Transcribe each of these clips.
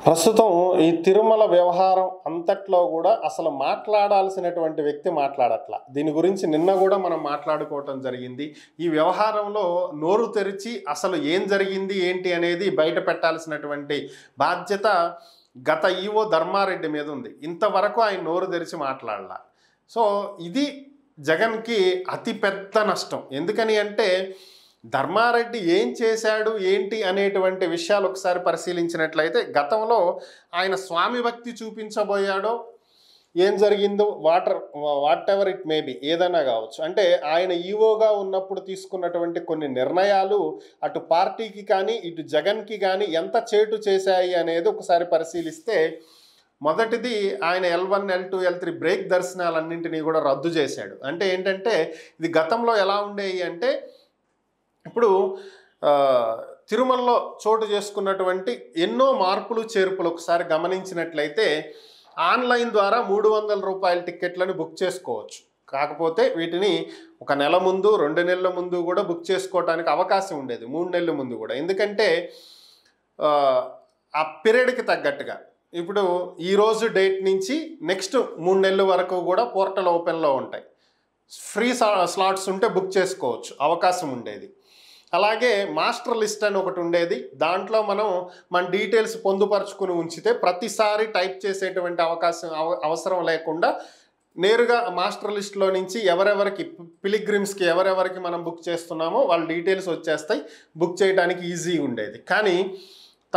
ప్రస్తుతం ఈ తిరుమల వ్యవహారం అంతట్లో కూడా అసలు మాట్లాడాల్సినటువంటి వ్యక్తి మాట్లాడట్ల. దీని గురించి నిన్న కూడా మనం మాట్లాడుకోవటం జరిగింది. ఈ వ్యవహారంలో నోరు తెరిచి అసలు ఏం జరిగింది ఏంటి అనేది బయట పెట్టాల్సినటువంటి బాధ్యత గత ఈవో ధర్మారెడ్డి మీద ఉంది. ఇంతవరకు ఆయన నోరు తెరిచి మాట్లాడాల. సో ఇది జగన్కి అతిపెద్ద నష్టం. ఎందుకని అంటే ధర్మారెడ్డి ఏం చేశాడు ఏంటి అనేటువంటి విషయాలు ఒకసారి పరిశీలించినట్లయితే గతంలో ఆయన స్వామి భక్తి చూపించబోయాడో ఏం జరిగిందో what ever it may be ఏదైనా కావచ్చు. అంటే ఆయన ఈవోగా ఉన్నప్పుడు తీసుకున్నటువంటి కొన్ని నిర్ణయాలు అటు పార్టీకి కానీ ఇటు జగన్కి కానీ ఎంత చేటు చేశాయి అనేది ఒకసారి పరిశీలిస్తే మొదటిది ఆయన L1, L2, L3 బ్రేక్ దర్శనాలన్నింటినీ కూడా రద్దు చేశాడు. అంటే ఏంటంటే ఇది గతంలో ఎలా ఉండేవి అంటే ఇప్పుడు తిరుమలలో చోటు చేసుకున్నటువంటి ఎన్నో మార్పులు చేర్పులు ఒకసారి గమనించినట్లయితే ఆన్లైన్ ద్వారా 300 రూపాయల టిక్కెట్లను బుక్ చేసుకోవచ్చు. కాకపోతే వీటిని ఒక నెల ముందు 2 నెలల ముందు కూడా బుక్ చేసుకోవడానికి అవకాశం ఉండేది, 3 నెలల ముందు కూడా. ఎందుకంటే ఆ పీరియడ్కి తగ్గట్టుగా ఇప్పుడు ఈరోజు డేట్ నుంచి నెక్స్ట్ 3 నెలల వరకు కూడా పోర్టల్ ఓపెన్లో ఉంటాయి. ఫ్రీ స్లాట్స్ ఉంటే బుక్ చేసుకోవచ్చు, అవకాశం ఉండేది. అలాగే మాస్టర్ లిస్ట్ అని ఒకటి ఉండేది. దాంట్లో మన డీటెయిల్స్ పొందుపరుచుకుని ఉంచితే ప్రతిసారి టైప్ చేసేటువంటి అవసరం లేకుండా నేరుగా మాస్టర్ లిస్ట్లో నుంచి ఎవరెవరికి పిలిగ్రిమ్స్కి ఎవరెవరికి మనం బుక్ చేస్తున్నామో వాళ్ళ డీటెయిల్స్ వచ్చేస్తాయి, బుక్ చేయడానికి ఈజీ ఉండేది. కానీ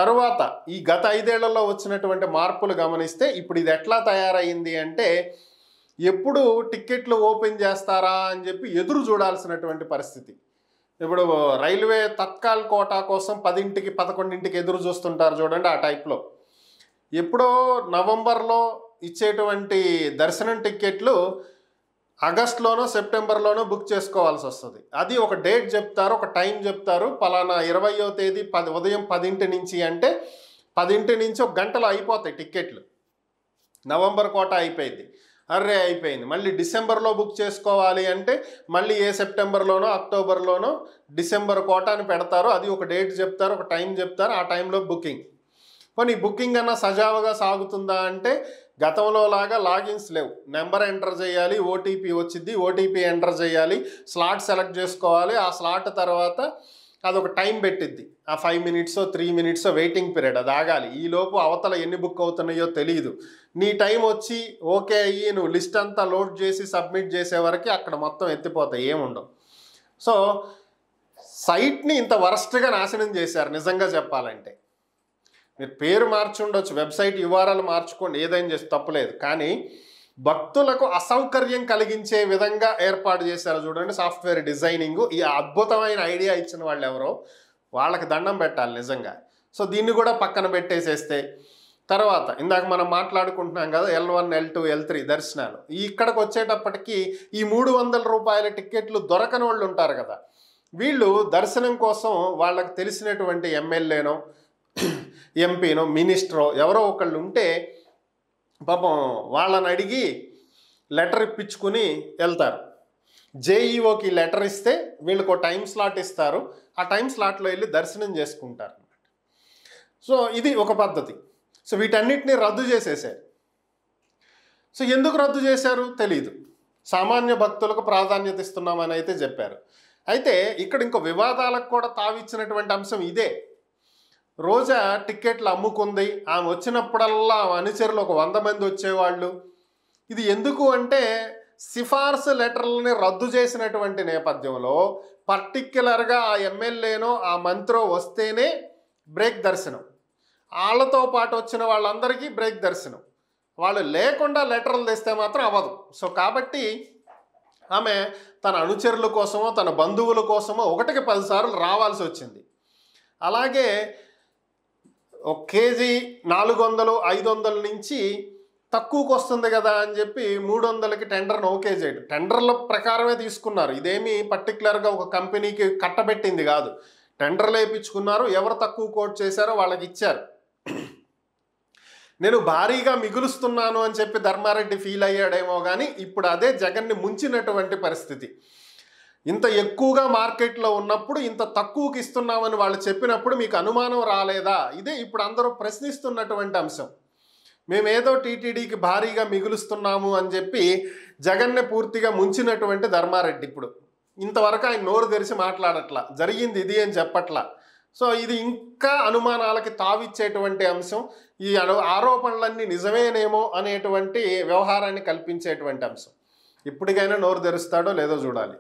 తరువాత ఈ గత 5 ఏళ్లలో వచ్చినటువంటి మార్పులు గమనిస్తే ఇప్పుడు ఇది ఎట్లా తయారైంది అంటే ఎప్పుడు టిక్కెట్లు ఓపెన్ చేస్తారా అని చెప్పి ఎదురు చూడాల్సినటువంటి పరిస్థితి. ఇప్పుడు రైల్వే తత్కాల్ కోటా కోసం 10ంటికి 11ంటికి ఎదురు చూస్తుంటారు చూడండి, ఆ టైప్లో ఎప్పుడో నవంబర్లో ఇచ్చేటువంటి దర్శనం టిక్కెట్లు ఆగస్టులోనో సెప్టెంబర్లోనో బుక్ చేసుకోవాల్సి వస్తుంది. అది ఒక డేట్ చెప్తారు, ఒక టైం చెప్తారు, పలానా 20వ తేదీ ఉదయం 10ంటి నుంచి అంటే 10ంటి నుంచి ఒక గంటలో అయిపోతాయి టిక్కెట్లు. నవంబర్ కోటా అయిపోయింది, అర్రే అయిపోయింది. మళ్ళీ డిసెంబర్లో బుక్ చేసుకోవాలి అంటే మళ్ళీ సెప్టెంబర్లోనో అక్టోబర్లోనో డిసెంబర్ కోటాని పెడతారు. అది ఒక డేట్ చెప్తారు, ఒక టైం చెప్తారు, ఆ టైంలో బుకింగ్. పోనీ బుకింగ్ అన్నా సజావుగా సాగుతుందా అంటే గతంలో లాగా లాగిన్స్ లేవు. నెంబర్ ఎంటర్ చేయాలి, ఓటీపీ వచ్చింది, ఓటీపీ ఎంటర్ చేయాలి, స్లాట్ సెలెక్ట్ చేసుకోవాలి. ఆ స్లాట్ తర్వాత అదొక టైం పెట్టిద్ది, ఆ 5 మినిట్సో 3 మినిట్సో వెయిటింగ్ పీరియడ్, అది ఆగాలి. ఈలోపు అవతల ఎన్ని బుక్ అవుతున్నాయో తెలియదు. నీ టైం వచ్చి ఓకే అయ్యి నువ్వు లిస్ట్ అంతా లోడ్ చేసి సబ్మిట్ చేసే వరకు అక్కడ మొత్తం ఎత్తిపోతాయి, ఏముండవు. సో సైట్ని ఇంత వరస్ట్గా నాశనం చేశారు నిజంగా చెప్పాలంటే. మీరు పేరు మార్చి ఉండొచ్చు, వెబ్సైట్ URL మార్చుకోండి, ఏదైనా చేసి తప్పులేదు. కానీ భక్తులకు అసౌకర్యం కలిగించే విధంగా ఏర్పాటు చేశారు చూడండి సాఫ్ట్వేర్ డిజైనింగ్. ఈ అద్భుతమైన ఐడియా ఇచ్చిన వాళ్ళు ఎవరో వాళ్ళకి దండం పెట్టాలి నిజంగా. సో దీన్ని కూడా పక్కన పెట్టేసేస్తే తర్వాత ఇందాక మనం మాట్లాడుకుంటున్నాం కదా L1, L2, L3 దర్శనాలు. ఇక్కడికి వచ్చేటప్పటికి ఈ 300 రూపాయల టిక్కెట్లు దొరకని వాళ్ళు ఉంటారు కదా, వీళ్ళు దర్శనం కోసం వాళ్ళకి తెలిసినటువంటి ఎమ్మెల్యేనో ఎంపీనో మినిస్టరో ఎవరో ఒకళ్ళు ఉంటే పాపం వాళ్ళని అడిగి లెటర్ ఇప్పించుకుని వెళ్తారు. జేఈఓకి లెటర్ ఇస్తే వీళ్ళకు టైం స్లాట్ ఇస్తారు, ఆ టైం స్లాట్లో వెళ్ళి దర్శనం చేసుకుంటారు అన్నమాట. సో ఇది ఒక పద్ధతి. సో వీటన్నిటిని రద్దు చేసేసారు. సో ఎందుకు రద్దు చేశారు తెలీదు. సామాన్య భక్తులకు ప్రాధాన్యత ఇస్తున్నామని అయితే చెప్పారు. అయితే ఇక్కడ ఇంకో వివాదాలకు కూడా తావిచ్చినటువంటి అంశం ఇదే. రోజా టిక్కెట్లు అమ్ముకుంది, ఆమె వచ్చినప్పుడల్లా అనుచరులు ఒక 100 మంది వచ్చేవాళ్ళు. ఇది ఎందుకు అంటే సిఫార్సు లెటర్లని రద్దు చేసినటువంటి నేపథ్యంలో పర్టిక్యులర్గా ఆ ఎమ్మెల్యేనో ఆ మంత్రో వస్తేనే బ్రేక్ దర్శనం, వాళ్ళతో పాటు వచ్చిన వాళ్ళందరికీ బ్రేక్ దర్శనం. వాళ్ళు లేకుండా లెటర్లు తెస్తే మాత్రం అవ్వదు. సో కాబట్టి ఆమె తన అనుచరుల కోసమో తన బంధువుల కోసమో 1కి 10 సార్లు రావాల్సి వచ్చింది. అలాగే 1 కేజీ 400, 500 నుంచి తక్కువకు వస్తుంది కదా అని చెప్పి 300కి టెండర్ను ఓకే చేయడం. టెండర్ల ప్రకారమే తీసుకున్నారు, ఇదేమీ పర్టికులర్గా ఒక కంపెనీకి కట్టబెట్టింది కాదు. టెండర్లు వేయించుకున్నారు, ఎవరు తక్కువ కోట్ చేశారో వాళ్ళకి ఇచ్చారు. నేను భారీగా మిగులుస్తున్నాను అని చెప్పి ధర్మారెడ్డి ఫీల్ అయ్యాడేమో కానీ ఇప్పుడు అదే జగన్ని ముంచినటువంటి పరిస్థితి. ఇంత ఎక్కువగా మార్కెట్లో ఉన్నప్పుడు ఇంత తక్కువకి ఇస్తున్నామని వాళ్ళు చెప్పినప్పుడు మీకు అనుమానం రాలేదా? ఇదే ఇప్పుడు అందరూ ప్రశ్నిస్తున్నటువంటి అంశం. మేమేదో టీటీడీకి భారీగా మిగులుస్తున్నాము అని చెప్పి జగన్నే పూర్తిగా ముంచినటువంటి ధర్మారెడ్డి ఇప్పుడు ఇంతవరకు ఆయన నోరు తెరిచి మాట్లాడట్లా, జరిగింది ఇది అని చెప్పట్లా. సో ఇది ఇంకా అనుమానాలకి తావిచ్చేటువంటి అంశం. ఈ ఆరోపణలన్నీ నిజమేనేమో అనేటువంటి వ్యవహారాన్ని కల్పించేటువంటి అంశం. ఇప్పటికైనా నోరు తెరుస్తాడో లేదో చూడాలి.